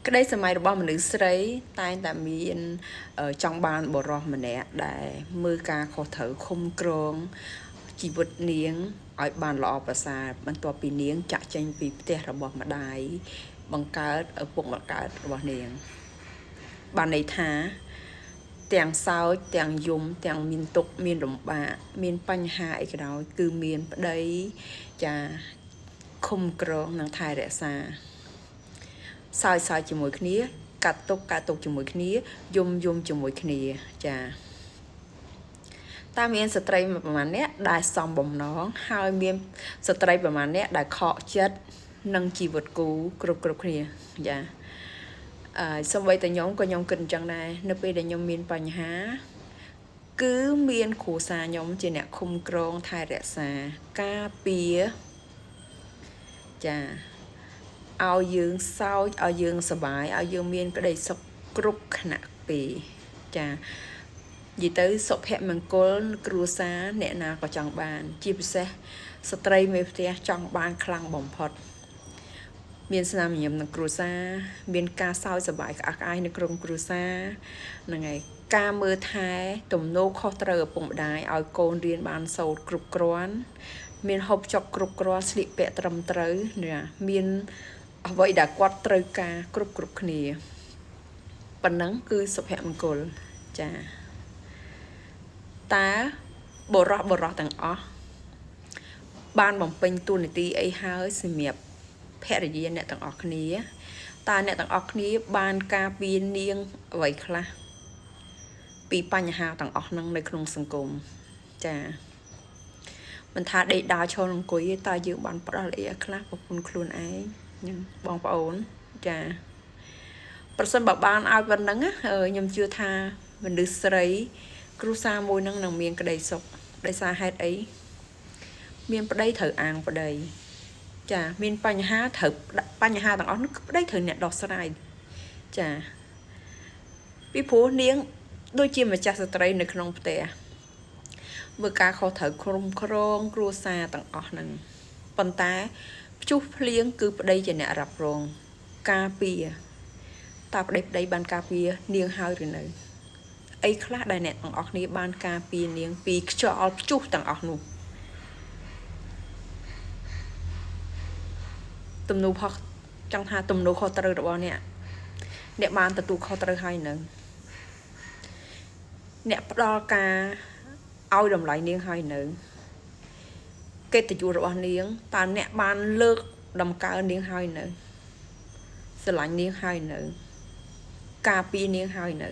ក្តីសម័យរបស់មនុស្សស្រីតែងតែមានចង់បានបរិសម្នាក់ដែលមើលការខុសត្រូវឃុំក្រងជីវិតនាងឲ្យបានល្អប្រសើរបន្ទាប់ពីនាងចាក់ចេញពីផ្ទះរបស់ម្ដាយបង្កើតឪពុកម្កើតរបស់នាងបានន័យថាទាំងសោចទាំងយំទាំងមានទុក្ខមានលំបាកមានបញ្ហាអីក៏ដោយគឺមានប្តីចាឃុំក្រងនិងថែរក្សាសើចជាមួយគ្នាកាត់ទុកជាមួយគ្នាយំជាមួយគ្នាចាតាមមានស្ត្រីប្រហែលអ្នកដែលសំបំណងហើយមានស្ត្រីប្រហែលអ្នកដែលខកចិត្តនឹងជីវិតគូគ្រប់គ្នាចាសូម្បីតែខ្ញុំក៏ខ្ញុំគិតអញ្ចឹងដែរនៅពេលដែលខ្ញុំមានបញ្ហាគឺមានគ្រួសារខ្ញុំជាអ្នកឃុំក្រងថែរក្សាការពារចាឲ្យយើងសោចឲ្យយើងសុបាយឲ្យយើងមានក្តីសុខគ្រប់ខណៈពេលចានិយាយទៅសុភមង្គលគ្រួសារអ្នកណាក៏ចង់បានជាពិសេសស្ត្រីមេផ្ទះចង់បានខ្លាំងបំផុតមានស្នាមញញឹមនឹងគ្រួសារមានការសោយសប្បាយក្អាក់ក្អាយនៅក្នុងគ្រួសារហ្នឹងហើយការមើលថែទំនោរខុសត្រូវឪពុកម្ដាយឲ្យកូនរៀនបានសូត្រគ្រប់គ្រាន់មានហូបចុកគ្រប់គ្រាន់ស្លៀកពាក់ត្រឹមត្រូវមានអ្វីដែលគាត់ត្រូវការគ្រប់គ្នាប៉ុណ្ណឹងគឺសុភមង្គលចាតើបរោះទាំងអស់បានបំពេញតួនាទីអីហើយសម្រាប់ភរិយាអ្នកទាំងអស់គ្នាតើអ្នកទាំងអស់គ្នាបានការពារនាងអ្វីខ្លះពីបញ្ហាទាំងអស់ហ្នឹងនៅក្នុងសង្គមចាមិនថាដេកដើរឈរអង្គុយទេតើយើងបានផ្ដល់អីខ្លះប្រពន្ធខ្លួនឯងហ្នឹងបងប្អូនចាប្រសិនបើបានឲ្យប៉ុណ្ណឹងខ្ញុំជឿថាមនុស្សស្រីគ្រួសារមួយនឹងមានក្តីសុខដោយសារហេតុអីមានប្តីត្រូវអាងប្តីចាមានបញ្ហាត្រូវបញ្ហាទាំងអស់នោះគឺប្តីត្រូវអ្នកដោះស្រាយចាពីព្រោះនាងដូចជាម្ចាស់ស្ត្រីនៅក្នុងផ្ទះមើលការខុសត្រូវគ្រប់គ្រងគ្រួសារទាំងអស់ហ្នឹងប៉ុន្តែព្យុះភ្លៀងគឺប្តីជាអ្នករ៉ាប់រងការពារតើប្តីបានការពារនាងហើយឬនៅអីខ្លះដែលអ្នកទាំងអស់គ្នាបានការពារនាងពីខ្យល់ព្យុះទាំងអស់នោះទំនួលខុសចង់ថាទំនួលខុសត្រូវរបស់អ្នកបានទទួលខុសត្រូវហើយនៅអ្នកផ្ដល់ការឲ្យតម្លៃនាងហើយនៅកិត្តិយសរបស់នាងតើអ្នកបានលើកតម្កើងនាងហើយនៅស្រឡាញ់នាងហើយនៅការពារនាងហើយនៅ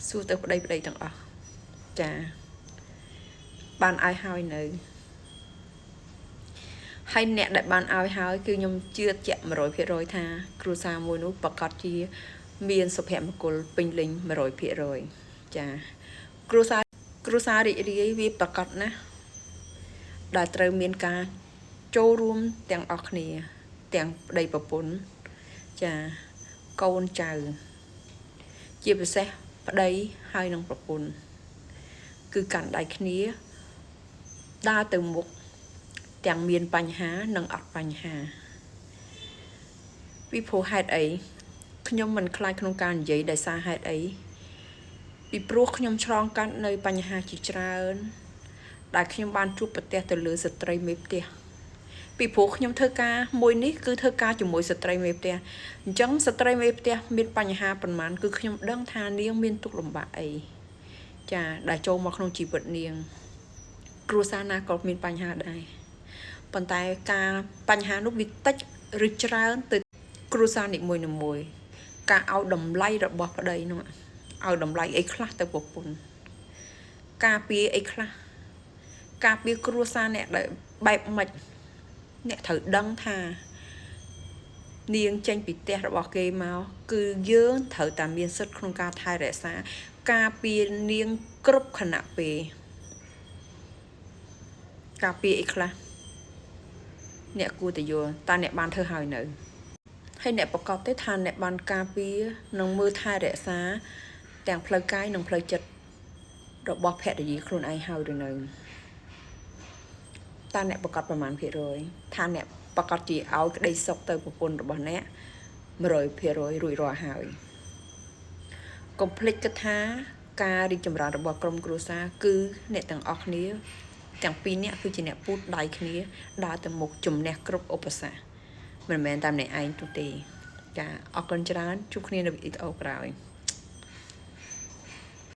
សួរទៅប្តីទាំងអស់ចាបានឲ្យហើយនៅហើយអ្នកដែលបានឲ្យហើយគឺខ្ញុំជឿជាក់ 100% ថាគ្រួសារមួយនោះប្រកាសជាមានសុភមង្គលពេញលេញ 100% ចាគ្រួសាររីករាយវាប្រកាសណាស់ដែលត្រូវមានការចូលរួមទាំងអស់គ្នាទាំងប្តីប្រពន្ធចាកូនចៅជាពិសេសប្តីហើយនិងប្រពន្ធគឺកាន់ដៃគ្នាដើរទៅមុខទាំងមានបញ្ហានិងអត់បញ្ហាពីព្រោះហេតុអីខ្ញុំមិនខ្លាចក្នុងការនិយាយដោយសារហេតុអីពីព្រោះខ្ញុំឆ្លងកាត់នៅបញ្ហាជាច្រើនដែលខ្ញុំបានជួបប្រទះទៅលើស្ត្រីមេផ្ទះពីព្រោះខ្ញុំធ្វើការមួយនេះគឺធ្វើការជាមួយស្ត្រីមេផ្ទះអញ្ចឹងស្ត្រីមេផ្ទះមានបញ្ហាប៉ុន្មានគឺខ្ញុំដឹងថានាងមានទុក្ខលំបាកអីចាដែលចូលមកក្នុងជីវិតនាងគ្រួសារណាក៏មានបញ្ហាដែរប៉ុន្តែការបញ្ហានោះវាតិចឬច្រើនទៅគ្រួសារនីមួយការឲ្យតម្លៃរបស់ប្តីនោះឲ្យតម្លៃអីខ្លះទៅប្រពន្ធការពារអីខ្លះការពារគ្រួសារអ្នកដែលបែបម៉េចអ្នកត្រូវដឹងថានាងចេញពីផ្ទះរបស់គេមកគឺយើងត្រូវតែមានសិទ្ធិក្នុងការថែរក្សាការពារនាងគ្រប់ខណៈពេលការពារអីខ្លះអ្នកគួរតែយល់តើអ្នកបានធ្វើហើយនៅហើយអ្នកប្រកបទេថាអ្នកបានការពារនិងមើលថែរក្សាទាំងផ្លូវកាយនិងផ្លូវចិត្តរបស់ភរិយាខ្លួនឯងហើយឬនៅតើអ្នកប្រកបប្រមាណភាគរយថាអ្នក ប្រកាសជាឲ្យក្តីសុខទៅប្រពន្ធរបស់អ្នក 100% រួចរាល់ហើយកុំភ្លេចគិតថាការរីកចម្រើនរបស់ក្រុមគ្រួសារគឺអ្នកទាំងអស់គ្នាទាំងពីរនាក់គឺជាអ្នកពូតដៃគ្នាដើរទៅមុខជំនះគ្រប់ឧបសគ្គមិនមែនតាមអ្នកឯងនោះទេចាអរគុណច្រើនជួបគ្នានៅវីដេអូក្រោយ